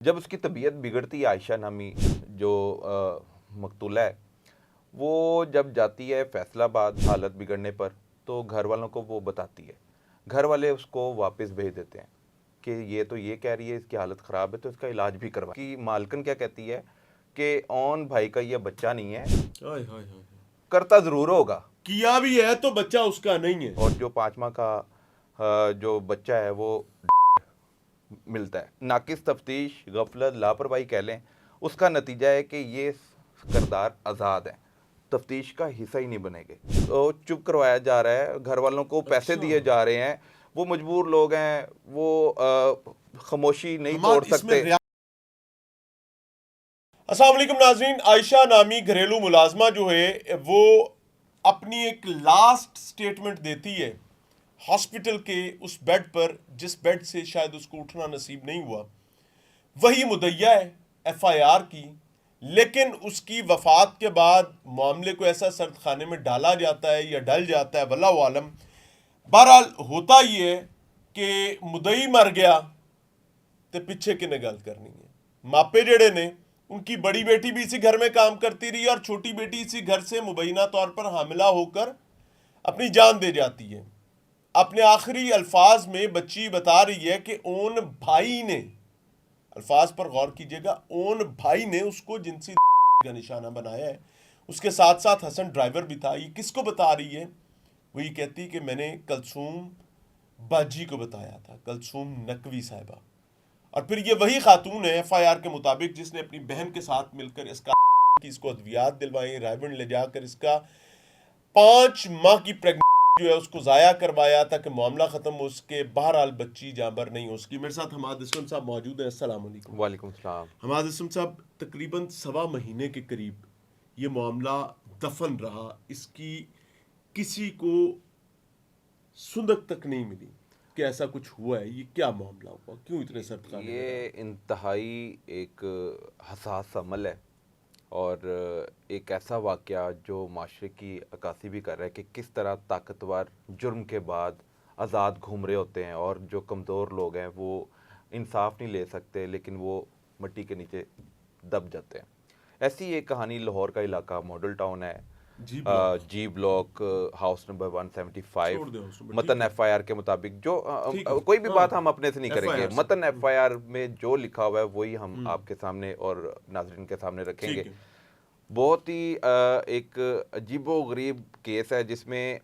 जब उसकी तबीयत बिगड़ती है, आयशा नामी जो मकतूला है, वो जब जाती है फैसलाबाद हालत बिगड़ने पर, तो घर वालों को वो बताती है। घर वाले उसको वापस भेज देते हैं कि ये तो ये कह रही है इसकी हालत ख़राब है तो इसका इलाज भी करवा। कि मालकन क्या कहती है कि ओन भाई का ये बच्चा नहीं है, हाय हाय हाय। करता ज़रूर होगा, किया भी है तो बच्चा उसका नहीं है। और जो 5 माह का जो बच्चा है वो मिलता है। नाकिस तफ्तीश, गफलत, लापरवाही कह लें, उसका नतीजा है कि ये करदार आज़ाद हैं, तफ्तीश का हिस्सा ही नहीं बनेंगे। तो चुप करवाया जा रहा है, घर वालों को पैसे अच्छा। दिए जा रहे हैं, वो मजबूर लोग हैं, वो खामोशी नहीं तोड़ इसमें सकते। अस्सलाम वालेकुम नाजरीन, आयशा नामी घरेलू मुलाजमा जो है वो अपनी एक लास्ट स्टेटमेंट देती है हॉस्पिटल के उस बेड पर जिस बेड से शायद उसको उठना नसीब नहीं हुआ। वही मुद्दइया है एफआईआर की, लेकिन उसकी वफात के बाद मामले को ऐसा सर्द खाने में डाला जाता है या डल जाता है, वल्लाहु आलम। बहरहाल होता ही है कि मुद्दई मर गया तो पिछे किने गल करनी है। मापे जड़े ने, उनकी बड़ी बेटी भी इसी घर में काम करती रही और छोटी बेटी इसी घर से मुबैना तौर पर हामिला होकर अपनी जान दे जाती है। अपने आखिरी अल्फाज में बच्ची बता रही है कि ओन भाई ने, अल्फाज पर गौर कीजिएगा, ओन भाई ने उसको जिनसी का निशाना बनाया है। उसके साथ साथ हसन ड्राइवर भी था। ये किसको बता रही है? वो ये कहती कि मैंने कलसूम बाजी को बताया था, कलसूम नकवी साहिबा। और फिर ये वही खातून है एफआईआर के मुताबिक जिसने अपनी बहन के साथ मिलकर इसको अद्वियात दिलवाई, रायबंड ले जाकर इसका 5 माह की प्रेगनेंसी जो है उसको जाया करवाया ताकि मामला खत्म हो सके। बहरहाल बच्ची जाबर नहीं हो सकी। मेरे साथ हमाद इसलम साहब मौजूद हैं। अस्सलाम वालेकुम। वालेकुम सलाम। हमाद इसलम साहब, तकरीबन 1.25 महीने के करीब ये मामला दफन रहा, इसकी किसी को सुंदक तक नहीं मिली कि ऐसा कुछ हुआ है। ये क्या मामला हुआ, क्यों इतने सर्द खाने में ये डाला? इंतहाई एक हसास अमल है, और एक ऐसा वाक़या जो माशरे की अक्कासी भी कर रहा है कि किस तरह ताकतवर जुर्म के बाद आज़ाद घूम रहे होते हैं, और जो कमज़ोर लोग हैं वो इंसाफ नहीं ले सकते, लेकिन वो मिट्टी के नीचे दब जाते हैं। ऐसी एक कहानी लाहौर का इलाका मॉडल टाउन है, जी ब्लॉक। जी ब्लॉक, हाउस नंबर 175। छोड़ दे उसमें, ठीक मतन है। एफआईआर के मुताबिक जो ठीक है, कोई भी हाँ। बात हम अपने से नहीं करेंगे, एफआईआर से। मतन एफआईआर में जो लिखा हुआ है वही हम आपके सामने और नाजरीन के सामने रखेंगे। ठीक है। बहुत ही एक अजीबो गरीब केस है जिसमें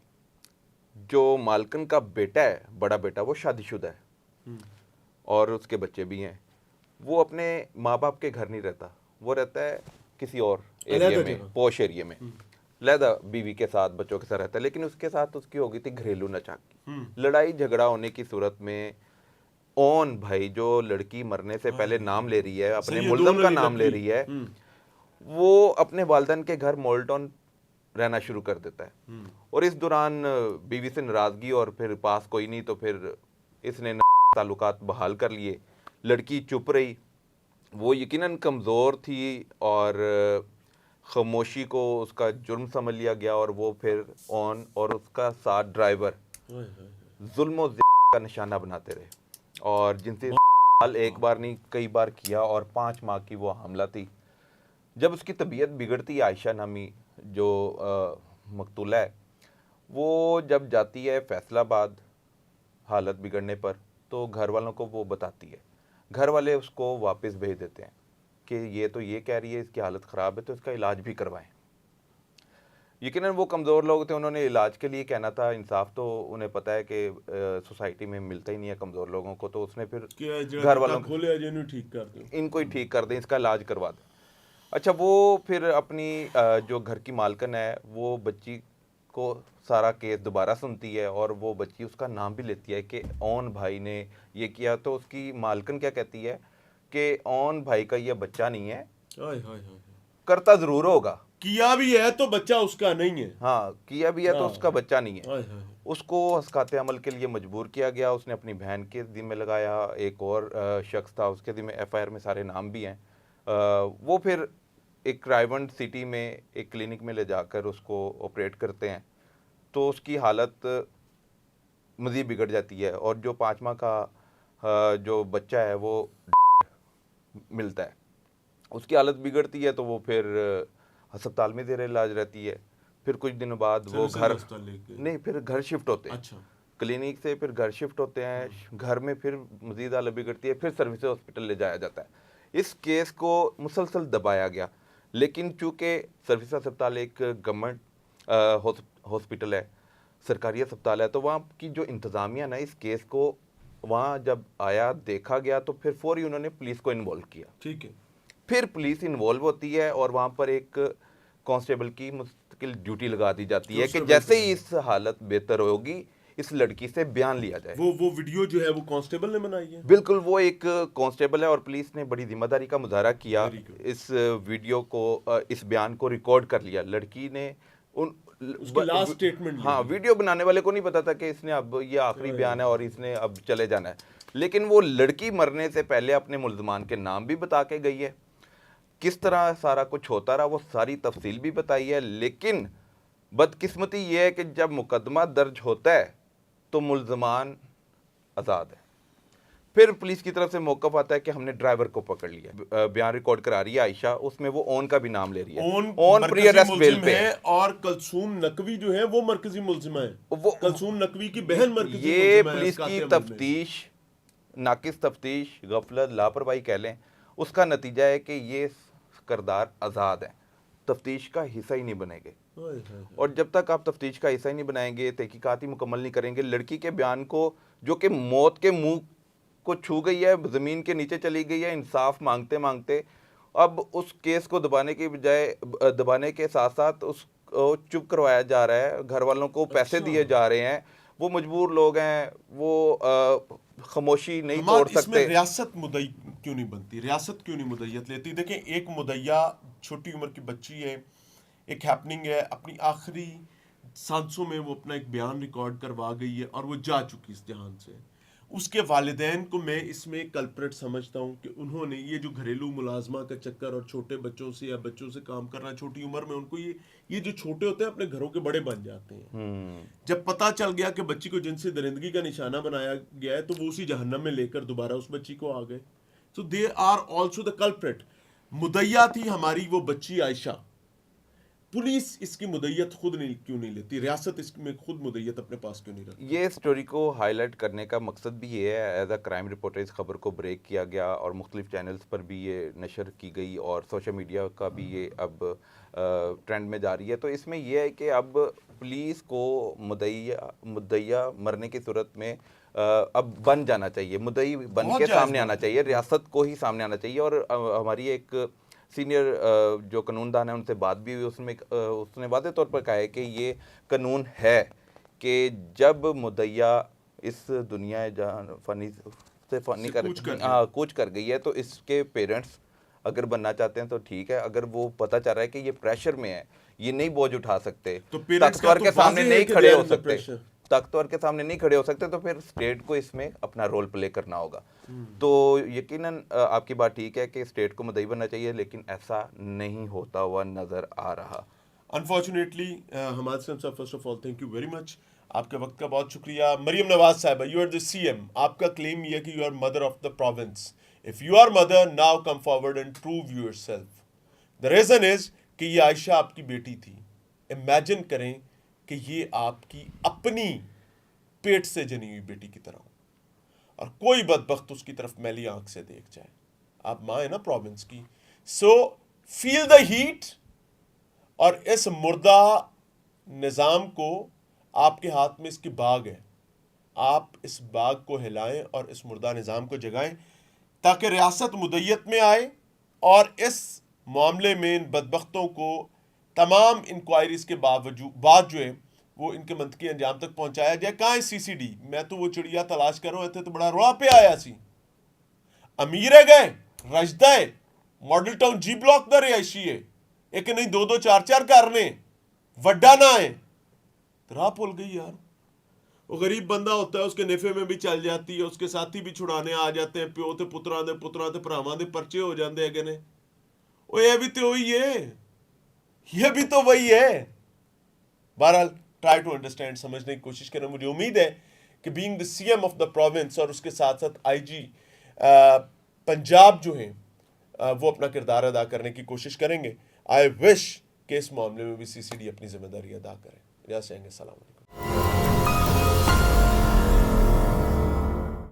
जो मालकन का बेटा है, बड़ा बेटा, वो शादीशुदा है और उसके बच्चे भी हैं। वो अपने माँ बाप के घर नहीं रहता, वो रहता है किसी और एरिया अलहदा में, जगह। पॉश एरिया में, लहदा बीवी के साथ, बच्चों के साथ रहता है। लेकिन उसके साथ उसकी हो गई थी घरेलू नचाकी, लड़ाई झगड़ा होने की सूरत में ओन भाई, जो लड़की मरने से पहले नाम ले रही है, अपने मुल्ज़म सैयदोन का अली नाम ले नकवी। रही है, वो अपने वालिदैन के घर मोल्टन रहना शुरू कर देता है। और इस दौरान बीवी से नाराज़गी, और फिर पास कोई नहीं तो फिर इसने ताल्लुकात बहाल कर लिए। लड़की चुप रही, वो यकीनन कमज़ोर थी, और खामोशी को उसका जुर्म समझ लिया गया, और वो फिर ऑन और उसका साथ ड्राइवर जुल्म और का निशाना बनाते रहे, और जिनसे हाल एक बार नहीं कई बार किया, और 5 माह की वो हामला थी। जब उसकी तबीयत बिगड़ती है, आयशा नामी जो मकतूला है, वो जब जाती है फैसलाबाद हालत बिगड़ने पर, तो घर वालों को वो बताती है। घर वाले उसको वापस भेज देते हैं कि ये तो ये कह रही है इसकी हालत ख़राब है तो इसका इलाज भी करवाएं। यकीनन वो कमज़ोर लोग थे, उन्होंने इलाज के लिए कहना था, इंसाफ तो उन्हें पता है कि सोसाइटी में मिलता ही नहीं है कमज़ोर लोगों को, तो उसने फिर घर वालों को, खोले ठीक कर दो, इनको ही ठीक कर दें, इसका इलाज करवा दें। अच्छा, वो फिर अपनी जो घर की मालकन है, वो बच्ची को सारा केस दोबारा सुनती है, और वो बच्ची उसका नाम भी लेती है कि ओन भाई ने ये किया। तो उसकी मालकन क्या कहती है कि ओन भाई का ये बच्चा नहीं है, हाय हाय हाय। करता ज़रूर होगा, किया भी है तो बच्चा उसका नहीं है। हाँ, किया भी है तो हाँ। उसका बच्चा नहीं है। हाय हाय। उसको हस्काते अमल के लिए मजबूर किया गया, उसने अपनी बहन के ज़िम्मे लगाया, एक और शख्स था उसके ज़िम्मे, एफआईआर में सारे नाम भी हैं। वो फिर एक रायबंड सिटी में एक क्लिनिक में ले जाकर उसको ऑपरेट करते हैं, तो उसकी हालत मज़ीद बिगड़ जाती है, और जो 5 माह का जो बच्चा है वो मिलता है, उसकी हालत बिगड़ती है तो वो फिर अस्पताल में ज़ेर इलाज रहती है। फिर कुछ दिनों बाद वो घर नहीं, फिर घर शिफ्ट होते हैं। अच्छा। क्लिनिक से फिर घर शिफ्ट होते हैं, घर में फिर मजीद हालत बिगड़ती है, फिर सर्विस हॉस्पिटल ले जाया जाता है। इस केस को मुसलसल दबाया गया, लेकिन चूँकि सर्विस अस्पताल एक गवर्नमेंट हॉस्पिटल है, सरकारी अस्पताल है, तो वहाँ की जो इंतज़ामिया ना इस केस को वहाँ जब आया देखा गया तो फिर फौरी उन्होंने पुलिस को इन्वॉल्व किया। ठीक है। फिर पुलिस इन्वॉल्व होती है और वहाँ पर एक कांस्टेबल की मुस्तकिल ड्यूटी लगा दी जाती है कि जैसे ही इस हालत बेहतर होगी इस लड़की से बयान लिया जाए। वो वीडियो जो है वो कांस्टेबल ने बनाई है? बिल्कुल, वो एक कांस्टेबल है और पुलिस ने बड़ी जिम्मेदारी का मुजाहरा किया, इस वीडियो को, इस बयान को रिकॉर्ड कर लिया। लड़की ने उसकी लास्ट स्टेटमेंट, हाँ, वीडियो बनाने वाले को नहीं पता था कि इसने अब ये आखिरी बयान है और इसने अब चले जाना है, लेकिन वो लड़की मरने से पहले अपने मुल्ज़मान के नाम भी बता के गई है, किस तरह सारा कुछ होता रहा वो सारी तफसील भी बताई है। लेकिन बदकिस्मती ये है कि जब मुकदमा दर्ज होता है तो मुल्ज़मान आज़ाद है। फिर पुलिस की तरफ से मौक़िफ़ आता है कि हमने ड्राइवर को पकड़ लिया। बयान रिकॉर्ड करा रही है आयशा, उसमें वो ओन का भी नाम ले रही है, ओन प्री अरेस्ट बेल पे है। और कलसूम नकवी जो है वो मरकजी मुल्ज़िमा है, वो कलसूम नकवी की बहन मरकजी ये पुलिस की तफ्तीश, नाकिस तफ्तीश, गफलत, लापरवाही कह लें, उसका नतीजा है कि ये करदार आज़ाद हैं, तफ्तीश का हिस्सा ही नहीं बनेंगे। और जब तक आप तफ्तीश का हिस्सा ही नहीं बनाएंगे, तहकीकात ही मुकम्मल नहीं करेंगे, लड़की के बयान को जो कि मौत के मुंह को छू गई है, ज़मीन के नीचे चली गई है, इंसाफ मांगते मांगते, अब उस केस को दबाने की बजाय, दबाने के साथ साथ उस चुप करवाया जा रहा है, घर वालों को पैसे दिए जा रहे हैं, वो मजबूर लोग हैं, वो खामोशी नहीं तोड़ सकते। इसमें रियासत मुद्दई क्यों नहीं बनती, रियासत क्यों नहीं मुद्दयत लेती? देखें, एक मुद्दया छोटी उम्र की बच्ची है, एक हैपनिंग है, अपनी आखिरी सांसों में वो अपना एक बयान रिकॉर्ड करवा गई है और वो जा चुकी इस जहान से। उसके वालिदैन को मैं इसमें कल्प्रेट समझता हूँ कि उन्होंने ये जो घरेलू मुलाजमा का चक्कर और छोटे बच्चों से या बच्चों से काम करना छोटी उम्र में, उनको ये जो छोटे होते हैं अपने घरों के बड़े बन जाते हैं। जब पता चल गया कि बच्ची को जिनसे दरिंदगी का निशाना बनाया गया है तो वो उसी जहन्नम में लेकर दोबारा उस बच्ची को आ गए। So they are also the culprit. मुदैया थी हमारी वो बच्ची आयशा, पुलिस इसकी मुद्दयत क्यों नहीं लेती, रियासत इसमें खुद मुद्दयत अपने पास क्यों नहीं रखती? ये स्टोरी को हाईलाइट करने का मकसद भी ये है, एज अ क्राइम रिपोर्टर इस खबर को ब्रेक किया गया और मुख्तलिफ चैनल्स पर भी ये नशर की गई और सोशल मीडिया का भी ये अब ट्रेंड में जा रही है। तो इसमें यह है कि अब पुलिस को मुद्दइया मरने की सूरत में अब बन जाना चाहिए, मुद्दई बन के सामने आना चाहिए, रियासत को ही सामने आना चाहिए। और हमारी एक सीनियर जो कानूनदान है उनसे बात भी हुई, उसने वादे तौर पर कहा है कि ये कानून है कि जब मुद्दइया इस दुनिया जहां फनी से फनी कूच कर गई है तो इसके पेरेंट्स अगर बनना चाहते हैं तो ठीक है, अगर वो पता चल रहा है कि ये प्रेशर में है, ये नहीं बोझ उठा सकते, तो तख्तवर के सामने नहीं खड़े हो सकते, तख्तवर के सामने नहीं खड़े हो सकते, तो फिर स्टेट को इसमें अपना रोल प्ले करना होगा। तो यकीनन आपकी बात ठीक है कि स्टेट को मुद्दई बनना चाहिए, लेकिन ऐसा नहीं होता हुआ नजर आ रहा। अनफॉर्चुनेटली हमारे साहब, first of all thank you very much, आपके वक्त का बहुत शुक्रिया। मरियम नवाज साहब, यू आर द सीएम, आपका क्लेम ये है कि you are mother of the province. If you are mother, now come forward and prove yourself. The reason is कि ये आयशा आपकी बेटी थी। इमेजिन करें कि ये आपकी अपनी पेट से जनी हुई बेटी की तरह हो और कोई बदबख्त उसकी तरफ मैली आंख से देख जाए। आप मां है ना प्रोविंस की, सो फील द हीट। और इस मुर्दा निज़ाम को, आपके हाथ में इसकी बाग है, आप इस बाग को हिलाएं और इस मुर्दा निज़ाम को जगाएं ताकि रियासत मुद्दयत में आए और इस मामले में इन बदबख्तों को तमाम इंक्वायरीज के बाद जो है वो इनके मंतकी अंजाम तक पहुंचाया जाए। कहाँ है सीसीडी? मैं तो वो चिड़िया तलाश कर रहा हूँ, तो बड़ा रोड़ा पे आया सी अमीर है गए रजदा है मॉडल टाउन जी ब्लॉक दा रिहायशी है, एक नहीं दो दो चार चार करने वड्डा ना है, राह भुल गई यार। वो गरीब बंदा होता है, उसके नेफे में भी चल जाती है, उसके साथी भी छुड़ाने आ जाते हैं, प्यो ते पुत्रा ते भरावां दे पर्चे हो जाते हैं ने। ओ ये भी तो वही है, ये भी तो वही है। बहरहाल ट्राई टू अंडरस्टैंड, समझने की कोशिश करें। मुझे उम्मीद है कि being the CM of the province और उसके साथ साथ आईजी पंजाब जो हैं वो अपना किरदार अदा करने की कोशिश करेंगे। आई विश कि इस मामले में भी सीसीडी अपनी जिम्मेदारी अदा करें। इजाज़त चाहेंगे। अस्सलाम वालेकुम।